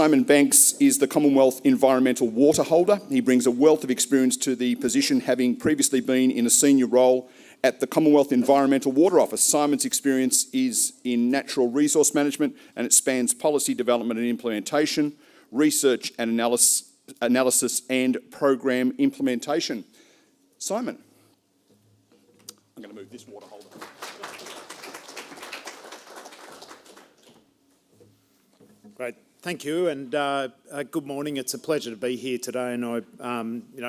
Simon Banks is the Commonwealth Environmental Water Holder. He brings a wealth of experience to the position, having previously been in a senior role at the Commonwealth Environmental Water Office. Simon's experience is in natural resource management, and it spans policy development and implementation, research and analysis and program implementation. Simon, I'm going to move this water holder. Great, thank you, and good morning. It's a pleasure to be here today, and I,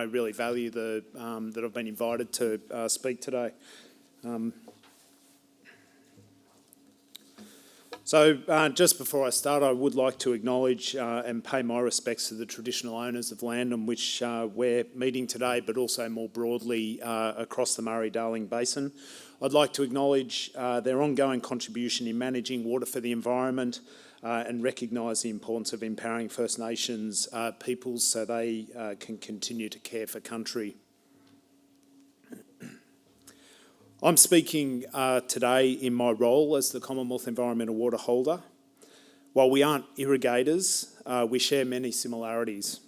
really value that I've been invited to speak today. Just before I start, I would like to acknowledge and pay my respects to the traditional owners of land on which we're meeting today, but also more broadly across the Murray-Darling Basin. I'd like to acknowledge their ongoing contribution in managing water for the environment and recognise the importance of empowering First Nations peoples so they can continue to care for country. I'm speaking today in my role as the Commonwealth Environmental Water Holder. While we aren't irrigators, we share many similarities.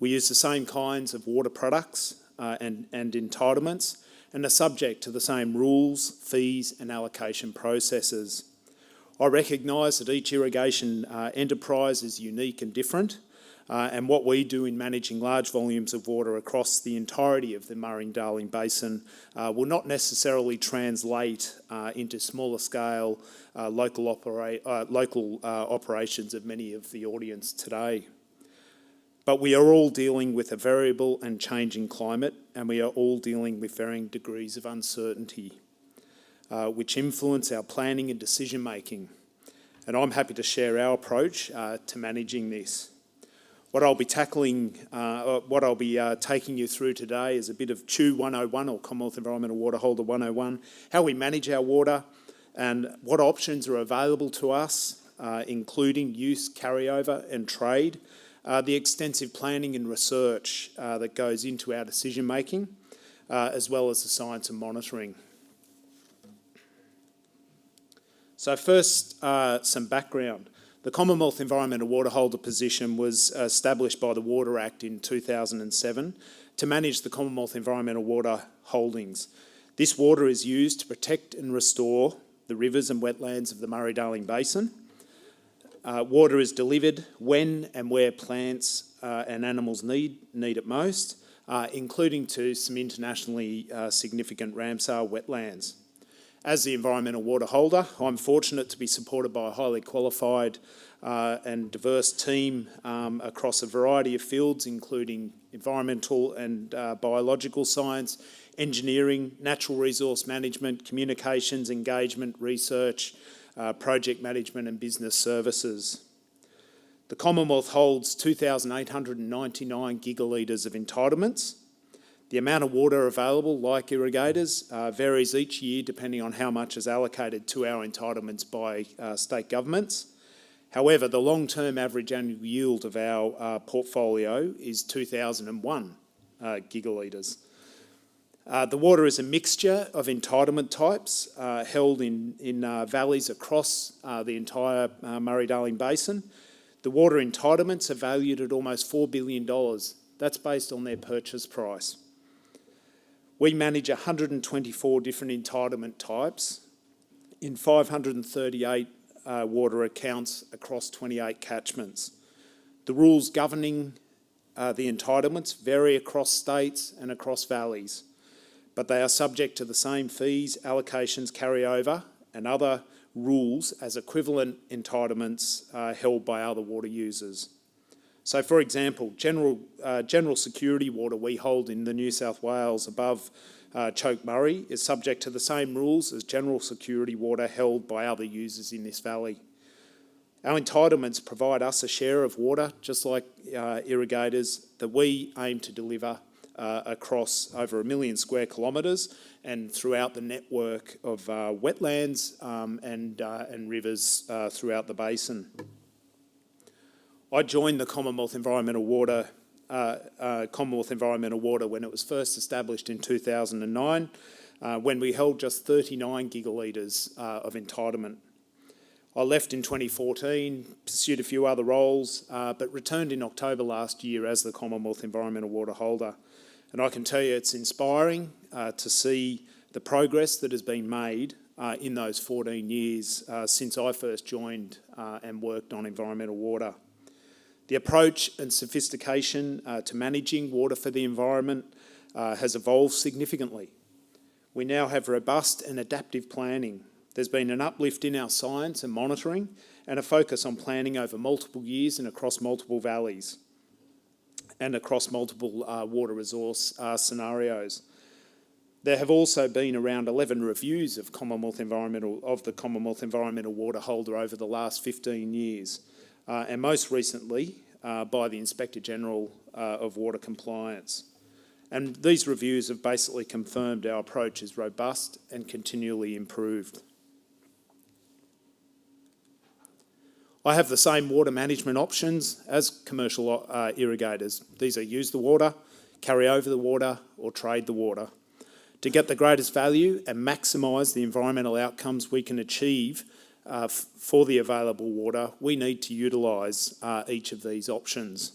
We use the same kinds of water products and entitlements, and are subject to the same rules, fees and allocation processes. I recognise that each irrigation enterprise is unique and different, and what we do in managing large volumes of water across the entirety of the Murray-Darling Basin will not necessarily translate into smaller scale local operations of many of the audience today. But we are all dealing with a variable and changing climate, and we are all dealing with varying degrees of uncertainty, which influence our planning and decision making. And I'm happy to share our approach to managing this. What I'll be taking you through today is a bit of CHU 101, or Commonwealth Environmental Water Holder 101, how we manage our water and what options are available to us, including use, carryover and trade, the extensive planning and research that goes into our decision making, as well as the science and monitoring. So first, some background. The Commonwealth Environmental Water Holder position was established by the Water Act in 2007 to manage the Commonwealth Environmental Water holdings. This water is used to protect and restore the rivers and wetlands of the Murray-Darling Basin. Water is delivered when and where plants and animals need it most, including to some internationally significant Ramsar wetlands. As the Environmental Water Holder, I'm fortunate to be supported by a highly qualified and diverse team across a variety of fields, including environmental and biological science, engineering, natural resource management, communications, engagement, research, project management and business services. The Commonwealth holds 2,899 gigalitres of entitlements. The amount of water available, like irrigators, varies each year depending on how much is allocated to our entitlements by state governments. However, the long-term average annual yield of our portfolio is 2,001 gigalitres. The water is a mixture of entitlement types held in valleys across the entire Murray-Darling Basin. The water entitlements are valued at almost $4 billion. That's based on their purchase price. We manage 124 different entitlement types in 538 water accounts across 28 catchments. The rules governing the entitlements vary across states and across valleys, but they are subject to the same fees, allocations, carryover and other rules as equivalent entitlements held by other water users. So, for example, general security water we hold in the New South Wales above Choke Murray is subject to the same rules as general security water held by other users in this valley. Our entitlements provide us a share of water, just like irrigators, that we aim to deliver across over 1 million square kilometres and throughout the network of wetlands and rivers throughout the basin. I joined the Commonwealth Environmental Water when it was first established in 2009, when we held just 39 gigalitres of entitlement. I left in 2014, pursued a few other roles, but returned in October last year as the Commonwealth Environmental Water Holder. And I can tell you it's inspiring to see the progress that has been made in those 14 years since I first joined and worked on environmental water. The approach and sophistication to managing water for the environment has evolved significantly. We now have robust and adaptive planning. There's been an uplift in our science and monitoring and a focus on planning over multiple years and across multiple valleys and across multiple water resource scenarios. There have also been around 11 reviews of the Commonwealth Environmental Water Holder over the last 15 years, and most recently by the Inspector General of Water Compliance. And these reviews have basically confirmed our approach is robust and continually improved. I have the same water management options as commercial irrigators. These are use the water, carry over the water, or trade the water. To get the greatest value and maximise the environmental outcomes we can achieve for the available water, we need to utilise each of these options.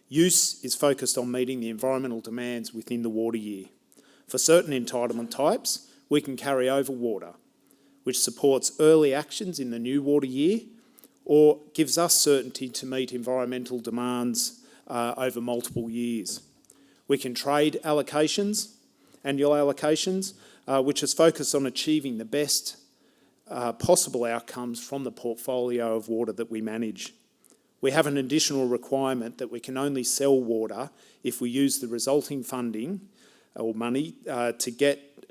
Use is focused on meeting the environmental demands within the water year. For certain entitlement types, we can carry over water, which supports early actions in the new water year or gives us certainty to meet environmental demands over multiple years. We can trade allocations, annual allocations, which is focused on achieving the best possible outcomes from the portfolio of water that we manage. We have an additional requirement that we can only sell water if we use the resulting funding or money to get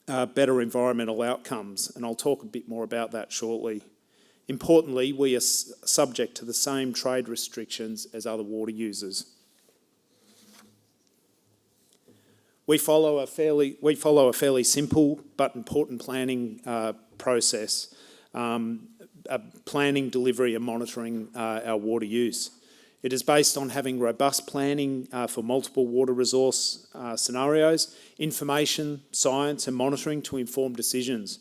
better environmental outcomes, and I'll talk a bit more about that shortly. Importantly, we are subject to the same trade restrictions as other water users. We follow a fairly simple but important planning process, planning, delivery and monitoring our water use. It is based on having robust planning for multiple water resource scenarios, information, science and monitoring to inform decisions.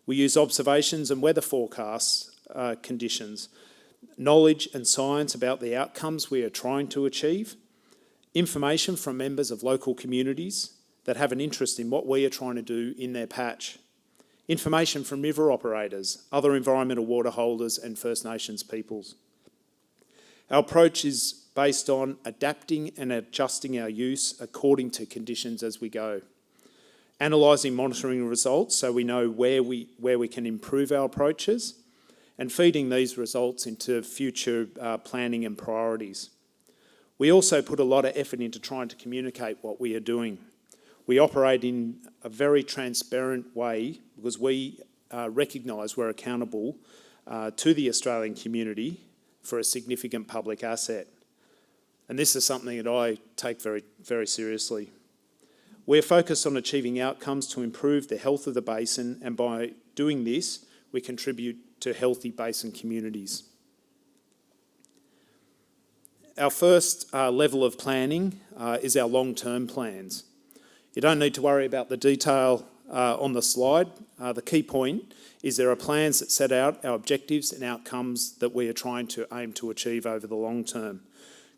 We use observations and weather forecasts conditions, knowledge and science about the outcomes we are trying to achieve, information from members of local communities that have an interest in what we are trying to do in their patch, information from river operators, other environmental water holders and First Nations peoples. Our approach is based on adapting and adjusting our use according to conditions as we go, analysing monitoring results so we know where we can improve our approaches, and feeding these results into future planning and priorities. We also put a lot of effort into trying to communicate what we are doing. We operate in a very transparent way because we recognise we're accountable to the Australian community for a significant public asset. And this is something that I take very, very seriously. We're focused on achieving outcomes to improve the health of the basin, and by doing this, we contribute to healthy basin communities. Our first level of planning is our long-term plans. You don't need to worry about the detail on the slide. The key point is there are plans that set out our objectives and outcomes that we are trying to aim to achieve over the long term.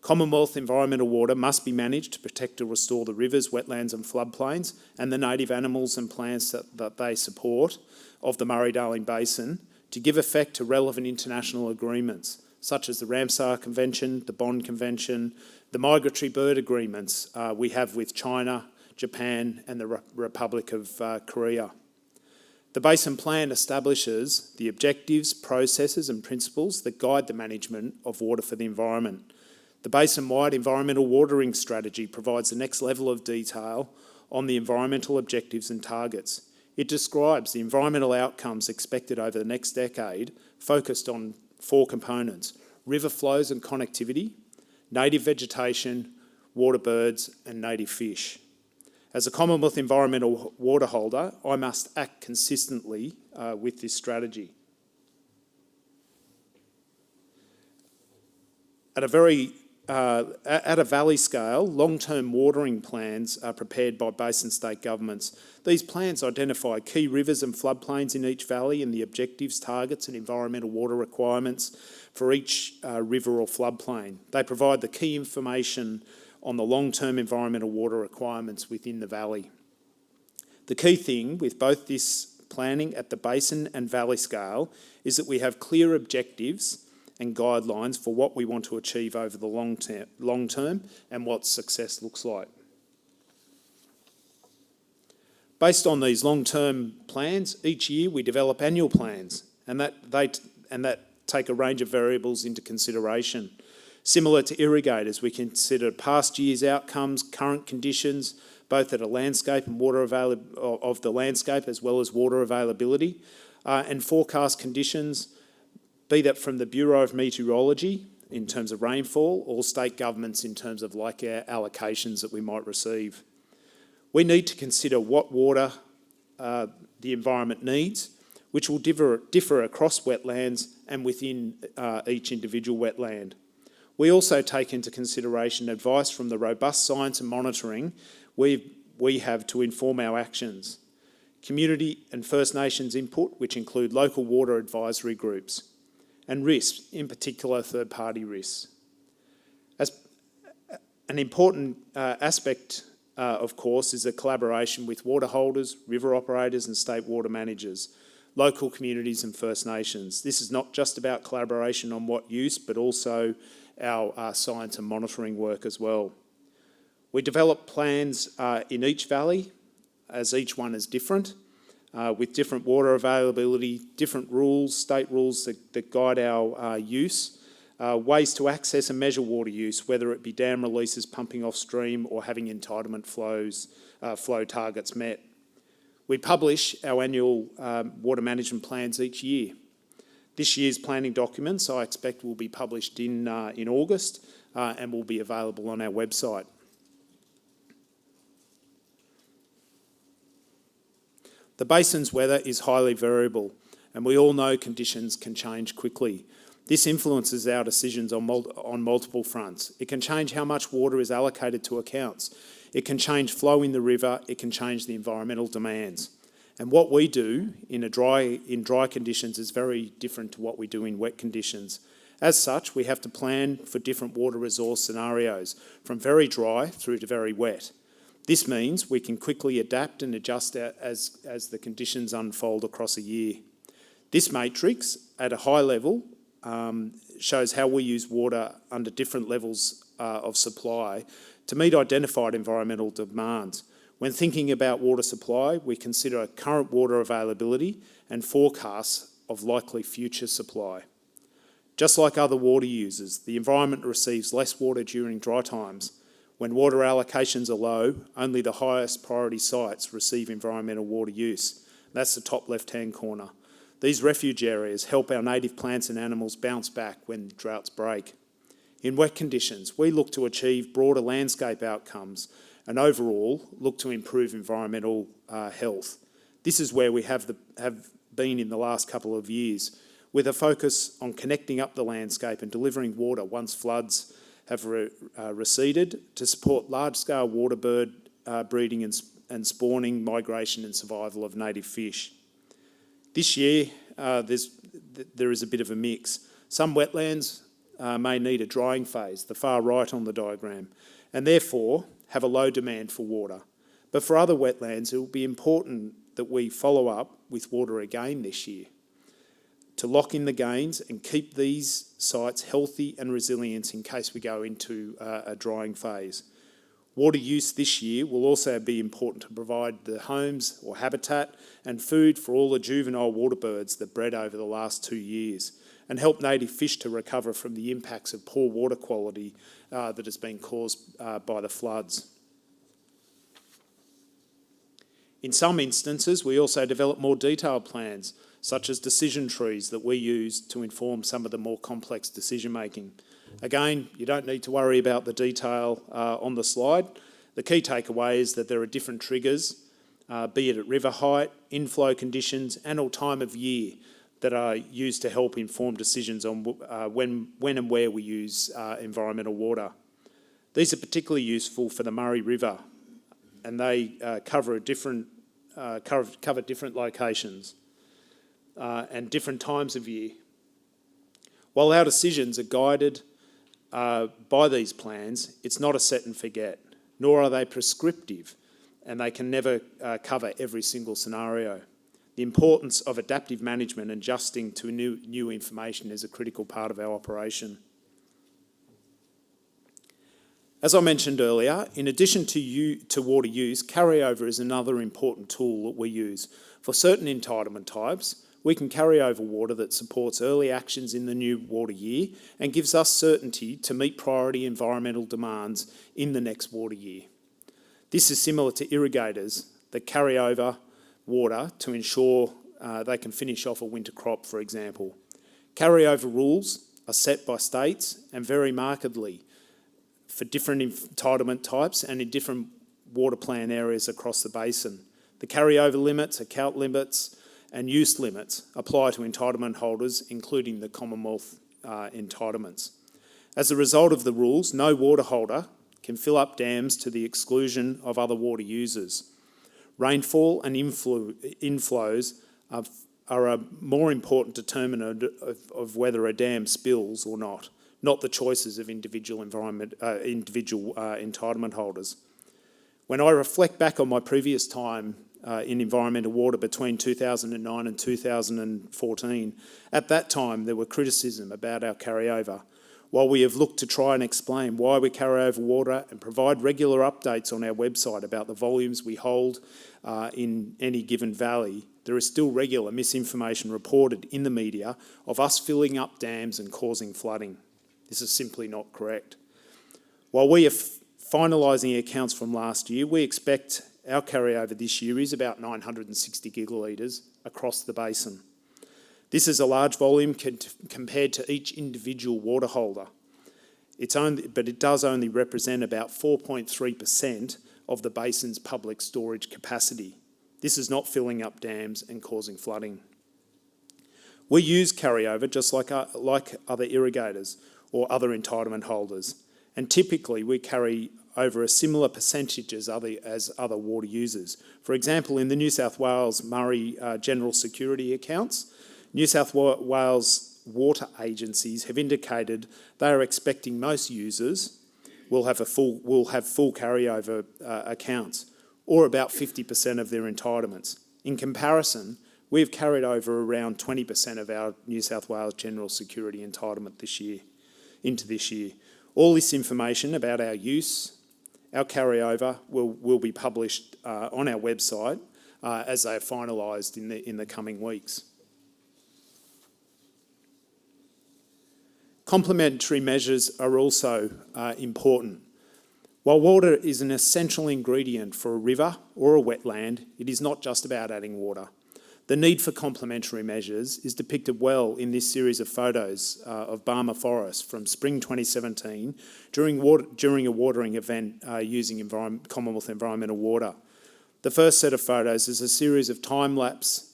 Commonwealth environmental water must be managed to protect or restore the rivers, wetlands and floodplains and the native animals and plants that they support of the Murray-Darling Basin to give effect to relevant international agreements such as the Ramsar Convention, the Bonn Convention, the migratory bird agreements we have with China, Japan and the Republic of Korea. The Basin Plan establishes the objectives, processes and principles that guide the management of water for the environment. The basin-wide environmental watering strategy provides the next level of detail on the environmental objectives and targets. It describes the environmental outcomes expected over the next decade, focused on 4 components: river flows and connectivity, native vegetation, water birds and native fish. As a Commonwealth Environmental Water Holder, I must act consistently with this strategy. At a very at a valley scale, long-term watering plans are prepared by basin state governments. These plans identify key rivers and floodplains in each valley and the objectives, targets and environmental water requirements for each river or floodplain. They provide the key information on the long-term environmental water requirements within the valley. The key thing with both this planning at the basin and valley scale is that we have clear objectives and guidelines for what we want to achieve over the long term and what success looks like. Based on these long-term plans, each year we develop annual plans, and that take a range of variables into consideration. Similar to irrigators, we consider past year's outcomes, current conditions, both at a landscape and water of the landscape as well as water availability, and forecast conditions, be that from the Bureau of Meteorology in terms of rainfall or state governments in terms of like our allocations that we might receive. We need to consider what water the environment needs, which will differ across wetlands and within each individual wetland. We also take into consideration advice from the robust science and monitoring we have to inform our actions. Community and First Nations input, which include local water advisory groups, and risks, in particular third-party risks. As an important aspect, of course, is the collaboration with water holders, river operators and state water managers, local communities and First Nations. This is not just about collaboration on what use, but also our science and monitoring work as well. We develop plans in each valley, as each one is different, with different water availability, different rules, state rules that guide our use, ways to access and measure water use, whether it be dam releases, pumping off stream or having entitlement flow targets met. We publish our annual water management plans each year. This year's planning documents I expect will be published in August and will be available on our website. The basin's weather is highly variable, and we all know conditions can change quickly. This influences our decisions on multiple fronts. It can change how much water is allocated to accounts. It can change flow in the river. It can change the environmental demands. And what we do in dry conditions is very different to what we do in wet conditions. As such, we have to plan for different water resource scenarios, from very dry through to very wet. This means we can quickly adapt and adjust as the conditions unfold across a year. This matrix, at a high level, shows how we use water under different levels of supply to meet identified environmental demands. When thinking about water supply, we consider current water availability and forecasts of likely future supply. Just like other water users, the environment receives less water during dry times. When water allocations are low, only the highest priority sites receive environmental water use. That's the top left-hand corner. These refuge areas help our native plants and animals bounce back when droughts break. In wet conditions, we look to achieve broader landscape outcomes and overall look to improve environmental health. This is where we have been in the last couple of years, with a focus on connecting up the landscape and delivering water once floods have receded to support large-scale water bird breeding and spawning, migration and survival of native fish. This year, there is a bit of a mix. Some wetlands may need a drying phase, the far right on the diagram, and therefore have a low demand for water. But for other wetlands, it will be important that we follow up with water again this year to lock in the gains and keep these sites healthy and resilient in case we go into a drying phase. Water use this year will also be important to provide the homes or habitat and food for all the juvenile water birds that bred over the last 2 years and help native fish to recover from the impacts of poor water quality that has been caused by the floods. In some instances, we also develop more detailed plans, such as decision trees that we use to inform some of the more complex decision making. Again, you don't need to worry about the detail on the slide. The key takeaway is that there are different triggers, be it at river height, inflow conditions and or time of year, that are used to help inform decisions on when and where we use environmental water. These are particularly useful for the Murray River, and they cover different locations and different times of year. While our decisions are guided by these plans, it's not a set and forget, nor are they prescriptive, and they can never cover every single scenario. The importance of adaptive management and adjusting to new information is a critical part of our operation. As I mentioned earlier, in addition to water use, carryover is another important tool that we use. For certain entitlement types, we can carry over water that supports early actions in the new water year and gives us certainty to meet priority environmental demands in the next water year. This is similar to irrigators that carry over water to ensure they can finish off a winter crop, for example. Carryover rules are set by states and vary markedly for different entitlement types and in different water plan areas across the basin. The carryover limits, account limits and use limits apply to entitlement holders, including the Commonwealth entitlements. As a result of the rules, no water holder can fill up dams to the exclusion of other water users. Rainfall and inflows are a more important determinant of whether a dam spills or not the choices of individual entitlement holders. When I reflect back on my previous time in environmental water between 2009 and 2014, at that time there were criticism about our carryover. While we have looked to try and explain why we carry over water and provide regular updates on our website about the volumes we hold in any given valley, there is still regular misinformation reported in the media of us filling up dams and causing flooding. This is simply not correct. While we are finalising accounts from last year, we expect our carryover this year is about 960 gigalitres across the basin. This is a large volume compared to each individual water holder. But it does only represent about 4.3% of the basin's public storage capacity. This is not filling up dams and causing flooding. We use carryover just like other irrigators or other entitlement holders, and typically we carry over a similar percentage as other water users. For example, in the New South Wales Murray General Security accounts, New South Wales water agencies have indicated they are expecting most users will have full carryover accounts, or about 50% of their entitlements. In comparison, we've carried over around 20% of our New South Wales General Security entitlement into this year. All this information about our use, our carryover, will be published on our website as they are finalised in the coming weeks. Complementary measures are also important. While water is an essential ingredient for a river or a wetland, it is not just about adding water. The need for complementary measures is depicted well in this series of photos of Barmah Forest from spring 2017 during a watering event using Commonwealth Environmental Water. The first set of photos is a series of time-lapse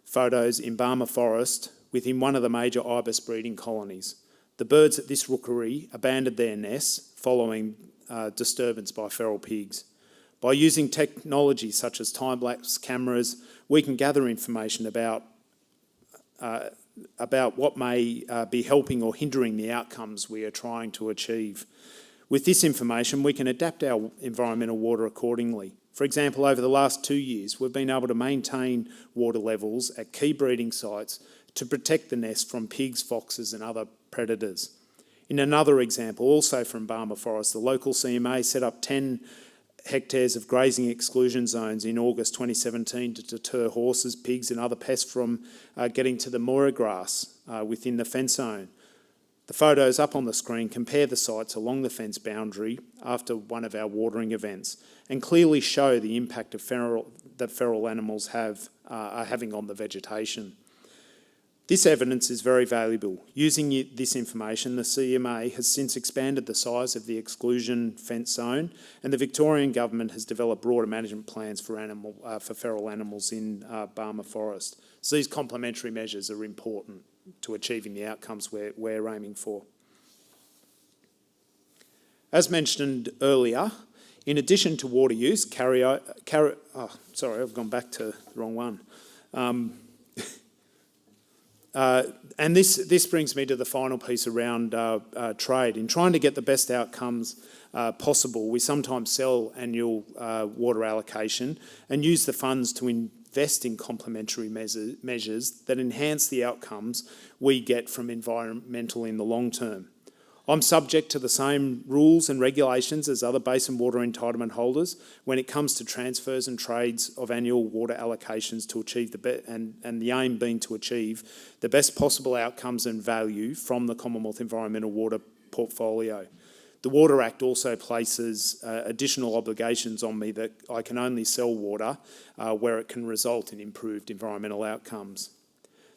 photos in Barmah Forest within one of the major ibis breeding colonies. The birds at this rookery abandoned their nests following disturbance by feral pigs. By using technology such as time-lapse cameras, we can gather information about what may be helping or hindering the outcomes we are trying to achieve. With this information, we can adapt our environmental water accordingly. For example, over the last 2 years, we've been able to maintain water levels at key breeding sites to protect the nest from pigs, foxes and other predators. In another example, also from Barmah Forest, the local CMA set up 10 hectares of grazing exclusion zones in August 2017 to deter horses, pigs and other pests from getting to the moira grass within the fence zone. The photos up on the screen compare the sites along the fence boundary after one of our watering events and clearly show the impact of that feral animals are having on the vegetation. This evidence is very valuable. Using this information, the CMA has since expanded the size of the exclusion fence zone, and the Victorian Government has developed broader management plans for feral animals in Barmah Forest. So these complementary measures are important to achieving the outcomes we're aiming for. As mentioned earlier, in addition to water use, I've gone back to the wrong one. And this brings me to the final piece around trade. In trying to get the best outcomes possible, we sometimes sell annual water allocation and use the funds to invest in complementary measures that enhance the outcomes we get from environmental in the long term. I'm subject to the same rules and regulations as other basin water entitlement holders when it comes to transfers and trades of annual water allocations to achieve and the aim being to achieve the best possible outcomes and value from the Commonwealth Environmental Water portfolio. The Water Act also places additional obligations on me that I can only sell water where it can result in improved environmental outcomes.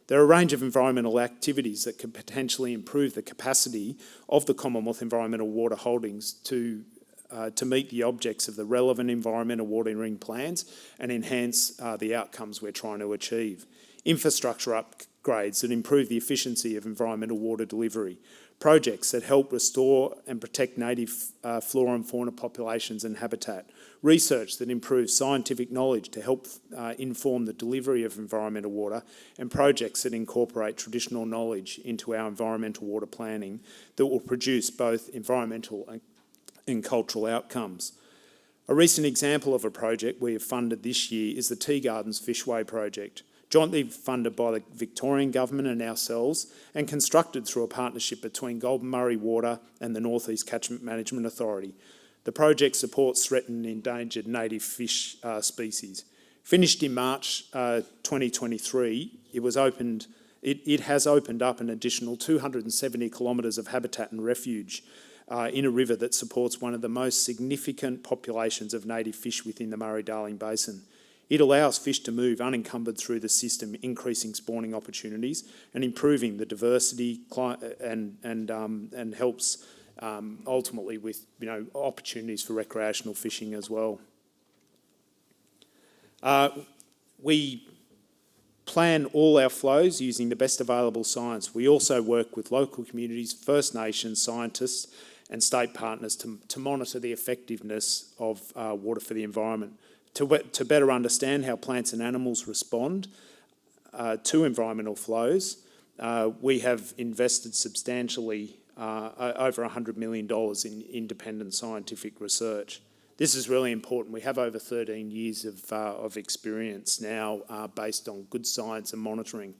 There are a range of environmental activities that could potentially improve the capacity of the Commonwealth Environmental Water Holdings to meet the objects of the relevant environmental watering plans and enhance the outcomes we're trying to achieve. Infrastructure upgrades that improve the efficiency of environmental water delivery. Projects that help restore and protect native flora and fauna populations and habitat. Research that improves scientific knowledge to help inform the delivery of environmental water, and projects that incorporate traditional knowledge into our environmental water planning that will produce both environmental and cultural outcomes. A recent example of a project we have funded this year is the Tea Gardens Fishway project, jointly funded by the Victorian Government and ourselves, and constructed through a partnership between Golden Murray Water and the North East Catchment Management Authority. The project supports threatened and endangered native fish species. Finished in March 2023, it has opened up an additional 270 kilometres of habitat and refuge in a river that supports one of the most significant populations of native fish within the Murray-Darling Basin. It allows fish to move unencumbered through the system, increasing spawning opportunities and improving the diversity and helps ultimately with opportunities for recreational fishing as well. We plan all our flows using the best available science. We also work with local communities, First Nations, scientists and state partners to monitor the effectiveness of water for the environment. To better understand how plants and animals respond to environmental flows, we have invested substantially over $100 million in independent scientific research. This is really important. We have over 13 years of experience now based on good science and monitoring.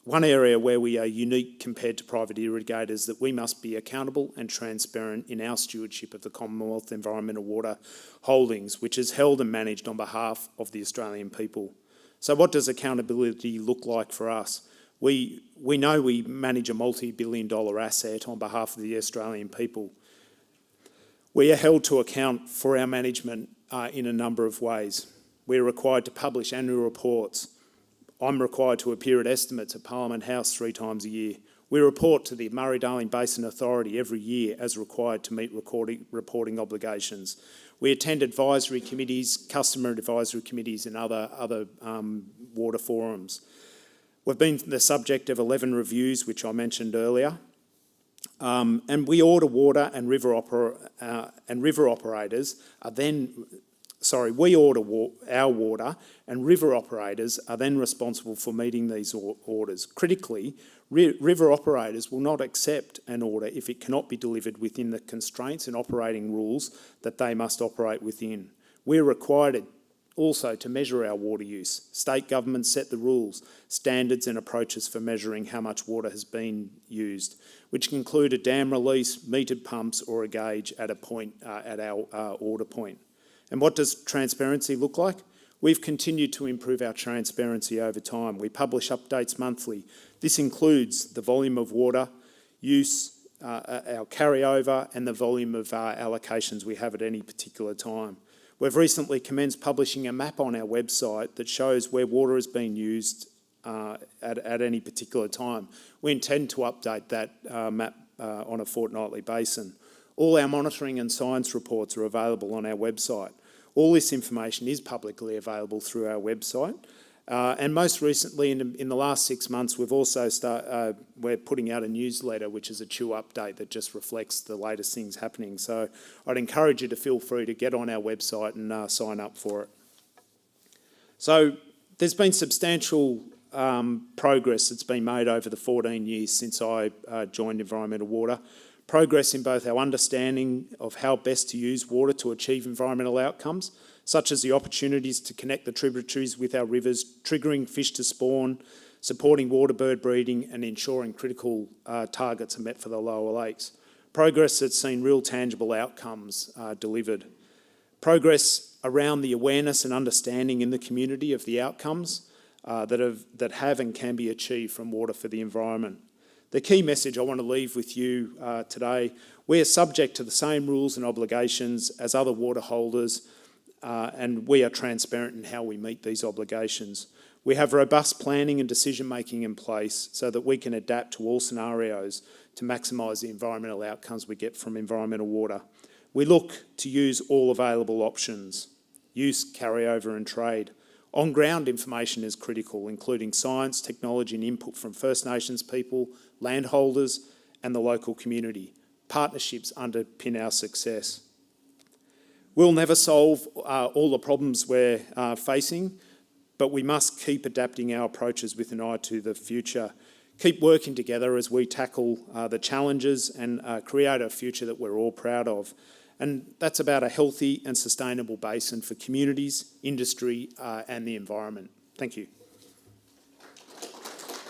One area where we are unique compared to private irrigators that we must be accountable and transparent in our stewardship of the Commonwealth Environmental Water Holdings, which is held and managed on behalf of the Australian people. So what does accountability look like for us? We know we manage a multi-billion-dollar asset on behalf of the Australian people. We are held to account for our management in a number of ways. We are required to publish annual reports. I'm required to appear at estimates at Parliament House 3 times a year. We report to the Murray-Darling Basin Authority every year as required to meet reporting obligations. We attend advisory committees, customer advisory committees and other water forums. We've been the subject of 11 reviews, which I mentioned earlier. And we order water and river operators are then... we order our water and river operators are then responsible for meeting these orders. Critically, river operators will not accept an order if it cannot be delivered within the constraints and operating rules that they must operate within. We're required also to measure our water use. State governments set the rules, standards and approaches for measuring how much water has been used, which include a dam release, metered pumps or a gauge at a point at our order point. And what does transparency look like? We've continued to improve our transparency over time. We publish updates monthly. This includes the volume of water use, our carryover and the volume of allocations we have at any particular time. We've recently commenced publishing a map on our website that shows where water is being used at any particular time. We intend to update that map on a fortnightly basis. All our monitoring and science reports are available on our website. All this information is publicly available through our website. And most recently, in the last 6 months, we've also we're putting out a newsletter, which is a Chew update that just reflects the latest things happening. So I'd encourage you to feel free to get on our website and sign up for it. So there's been substantial progress that's been made over the 14 years since I joined Environmental Water. Progress in both our understanding of how best to use water to achieve environmental outcomes, such as the opportunities to connect the tributaries with our rivers, triggering fish to spawn, supporting water bird breeding and ensuring critical targets are met for the lower lakes. Progress that's seen real tangible outcomes delivered. Progress around the awareness and understanding in the community of the outcomes that have and can be achieved from water for the environment. The key message I want to leave with you today, we are subject to the same rules and obligations as other water holders, and we are transparent in how we meet these obligations. We have robust planning and decision-making in place so that we can adapt to all scenarios to maximise the environmental outcomes we get from environmental water. We look to use all available options, use, carryover and trade. On-ground information is critical, including science, technology and input from First Nations people, landholders and the local community. Partnerships underpin our success. We'll never solve all the problems we're facing, but we must keep adapting our approaches with an eye to the future. Keep working together as we tackle the challenges and create a future that we're all proud of. And that's about a healthy and sustainable basin for communities, industry and the environment. Thank you.